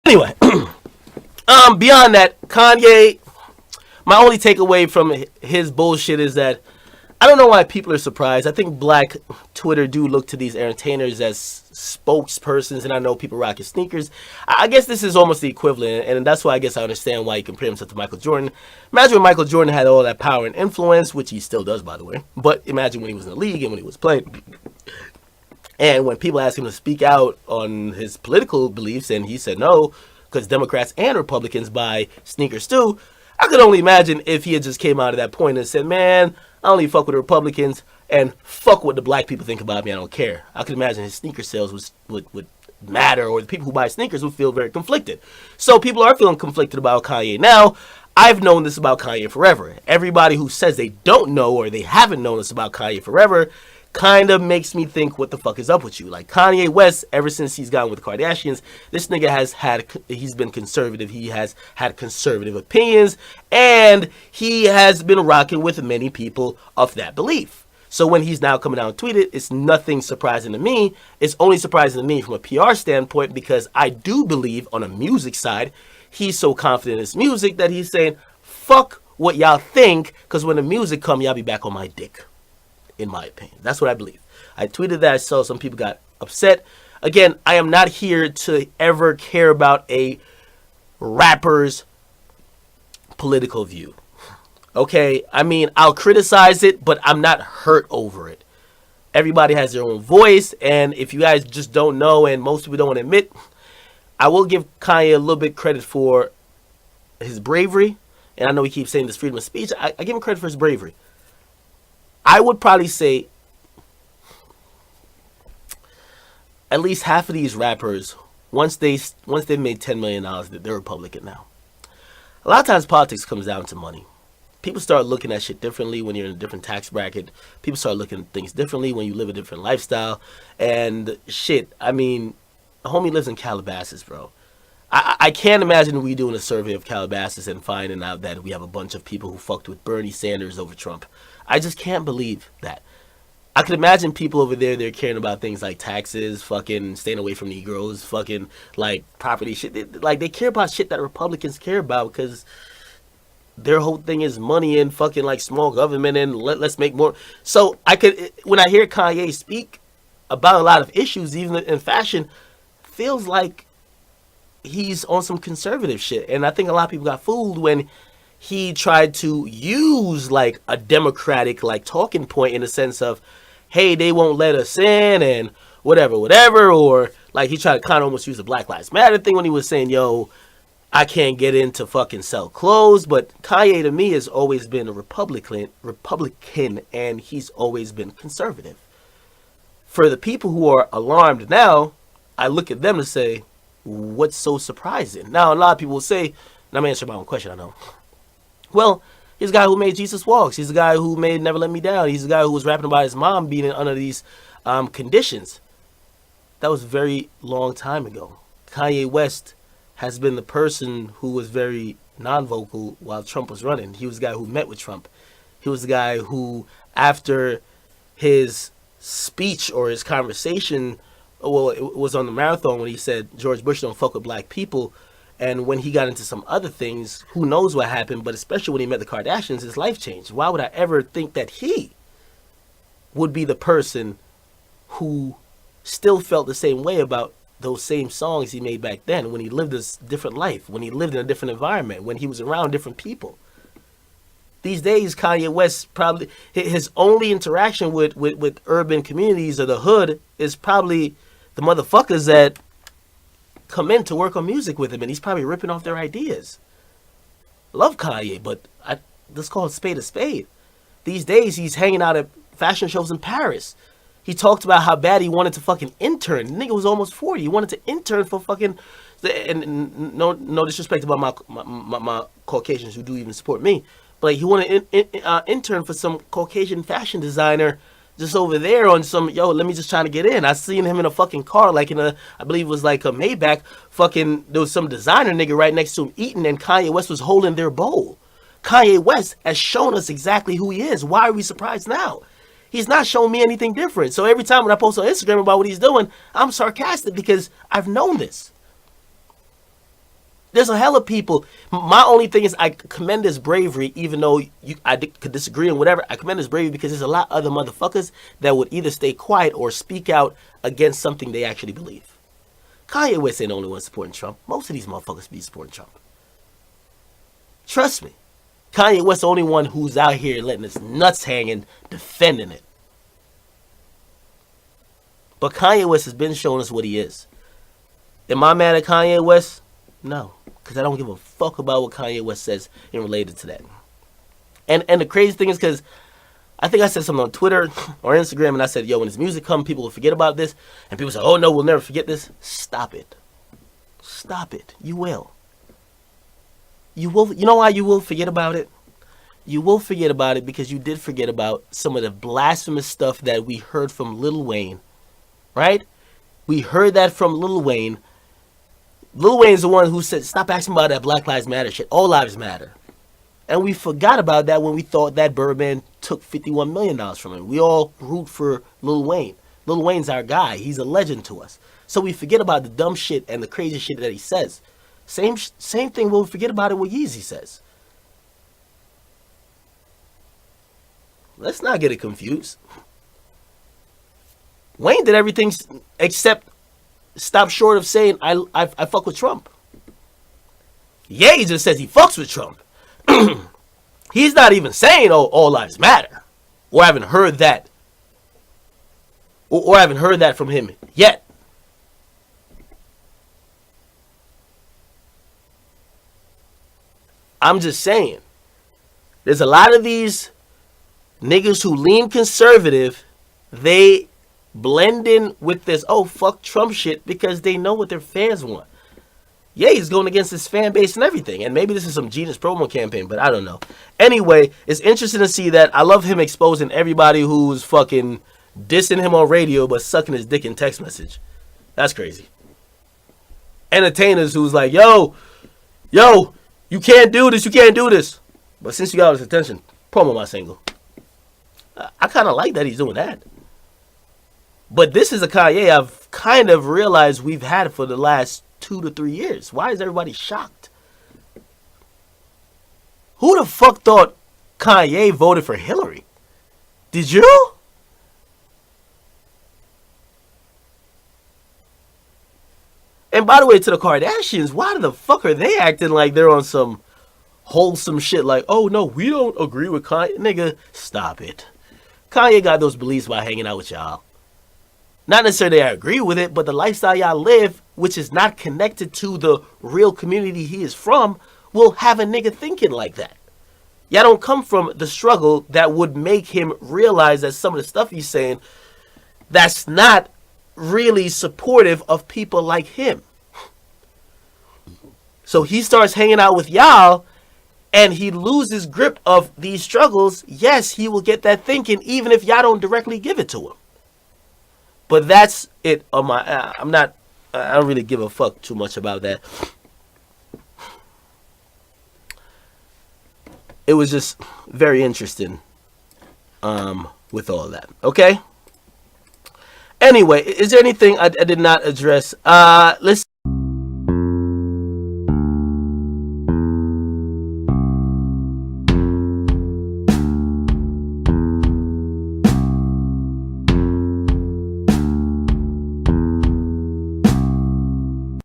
Anyway, beyond that, Kanye, my only takeaway from his bullshit is that I don't know why people are surprised. I think black Twitter do look to these entertainers as spokespersons, and I know people rocking sneakers. I guess this is almost the equivalent, and that's why I guess I understand why he compared himself to Michael Jordan. Imagine when Michael Jordan had all that power and influence, which he still does, by the way. But imagine when he was in the league and when he was playing. And when people asked him to speak out on his political beliefs, and he said no, because Democrats and Republicans buy sneakers too, I could only imagine if he had just came out at that point and said, man, I only fuck with the Republicans and fuck what the black people think about me. I don't care. I could imagine his sneaker sales would matter, or the people who buy sneakers would feel very conflicted. So people are feeling conflicted about Kanye now. I've known this about Kanye forever. Everybody who says they don't know or they haven't known this about Kanye forever kind of makes me think, what the fuck is up with you? Like Kanye West, ever since he's gone with the Kardashians, this nigga he's been conservative. He has had conservative opinions, and he has been rocking with many people of that belief. So when he's now coming out and tweeted, it's nothing surprising to me. It's only surprising to me from a PR standpoint, because I do believe on a music side, he's so confident in his music that he's saying, fuck what y'all think, because when the music come, y'all be back on my dick. In my opinion, that's what I believe. I tweeted that. I saw some people got upset. Again, I am not here to ever care about a rapper's political view. Okay, I mean, I'll criticize it, but I'm not hurt over it. Everybody has their own voice, and if you guys just don't know, and most people don't want to admit, I will give Kanye a little bit credit for his bravery. And I know he keeps saying this freedom of speech. I give him credit for his bravery. I would probably say at least half of these rappers, once they've made $10 million, they're Republican now. A lot of times politics comes down to money. People start looking at shit differently when you're in a different tax bracket. People start looking at things differently when you live a different lifestyle. And shit, I mean, a homie lives in Calabasas, bro. I can't imagine we doing a survey of Calabasas and finding out that we have a bunch of people who fucked with Bernie Sanders over Trump. I just can't believe that. I could imagine people over there, they're caring about things like taxes, fucking staying away from Negroes, fucking like property shit. They care about shit that Republicans care about, because their whole thing is money and fucking like small government and let's make more. So when I hear Kanye speak about a lot of issues, even in fashion, feels like he's on some conservative shit. And I think a lot of people got fooled when he tried to use like a Democratic like talking point, in the sense of, hey, they won't let us in and whatever, or like he tried to kind of almost use the Black Lives Matter thing when he was saying, yo, I can't get in to fucking sell clothes. But Kanye to me has always been a Republican, and he's always been conservative. For the people who are alarmed now, I look at them and say, what's so surprising? Now, a lot of people will say, and I'm answering my own question, I know. Well, he's the guy who made Jesus Walks. He's the guy who made Never Let Me Down. He's the guy who was rapping about his mom being under these conditions. That was a very long time ago. Kanye West has been the person who was very non-vocal while Trump was running. He was the guy who met with Trump. He was the guy who, after his speech or his conversation, well, it was on the marathon when he said George Bush don't fuck with black people, and when he got into some other things, who knows what happened, but especially when he met the Kardashians, his life changed. Why would I ever think that he would be the person who still felt the same way about those same songs he made back then, when he lived a different life, when he lived in a different environment, when he was around different people? These days, Kanye West, probably his only interaction with urban communities or the hood is probably the motherfuckers that come in to work on music with him, and he's probably ripping off their ideas. Love Kanye, but let's call it spade a spade. These days, he's hanging out at fashion shows in Paris. He talked about how bad he wanted to fucking intern. The nigga was almost 40. He wanted to intern for fucking, and no disrespect about my Caucasians who do even support me, but like, he wanted to intern for some Caucasian fashion designer just over there on some, yo, let me just try to get in. I seen him in a fucking car, like in a, I believe it was like a Maybach, fucking, there was some designer nigga right next to him eating, and Kanye West was holding their bowl. Kanye West has shown us exactly who he is. Why are we surprised now? He's not showing me anything different. So every time when I post on Instagram about what he's doing, I'm sarcastic because I've known this. There's a hell of people. My only thing is I commend his bravery, even though could disagree and whatever. I commend his bravery because there's a lot of other motherfuckers that would either stay quiet or speak out against something they actually believe. Kanye West ain't the only one supporting Trump. Most of these motherfuckers be supporting Trump. Trust me. Kanye West the only one who's out here letting his nuts hang and defending it. But Kanye West has been showing us what he is. Am I mad at Kanye West? No. Because I don't give a fuck about what Kanye West says in related to that. And the crazy thing is because I think I said something on Twitter or Instagram and I said, yo, when his music comes, people will forget about this. And people say, oh no, we'll never forget this. Stop it. Stop it. You will. You will. You know why you will forget about it? You will forget about it because you did forget about some of the blasphemous stuff that we heard from Lil Wayne. Right? We heard that from Lil Wayne. Lil Wayne's the one who said, stop asking about that Black Lives Matter shit. All lives matter. And we forgot about that when we thought that Birdman took $51 million from him. We all root for Lil Wayne. Lil Wayne's our guy. He's a legend to us. So we forget about the dumb shit and the crazy shit that he says. Same thing we'll forget about it what Yeezy says. Let's not get it confused. Wayne did everything except stop short of saying I fuck with Trump. Ye just says he fucks with Trump. He's not even saying all lives matter. Or I haven't heard that. Or I haven't heard that from him yet. I'm just saying. There's a lot of these niggas who lean conservative. They blend in with this, oh, fuck Trump shit because they know what their fans want. Yeah, he's going against his fan base and everything. And maybe this is some genius promo campaign, but I don't know. Anyway, it's interesting to see that. I love him exposing everybody who's fucking dissing him on radio but sucking his dick in text message. That's crazy. Entertainers who's like, yo, you can't do this. But since you got his attention, promo my single. I kind of like that he's doing that. But this is a Kanye I've kind of realized we've had for the last 2 to 3 years. Why is everybody shocked? Who the fuck thought Kanye voted for Hillary? Did you? And by the way, to the Kardashians, why the fuck are they acting like they're on some wholesome shit? Like, oh no, we don't agree with Kanye. Nigga, stop it. Kanye got those beliefs by hanging out with y'all. Not necessarily I agree with it, but the lifestyle y'all live, which is not connected to the real community he is from, will have a nigga thinking like that. Y'all don't come from the struggle that would make him realize that some of the stuff he's saying, that's not really supportive of people like him. So he starts hanging out with y'all, and he loses grip of these struggles. Yes, he will get that thinking, even if y'all don't directly give it to him. But that's it on my... I don't really give a fuck too much about that. It was just very interesting with all that. Okay? Anyway, is there anything I did not address? Let's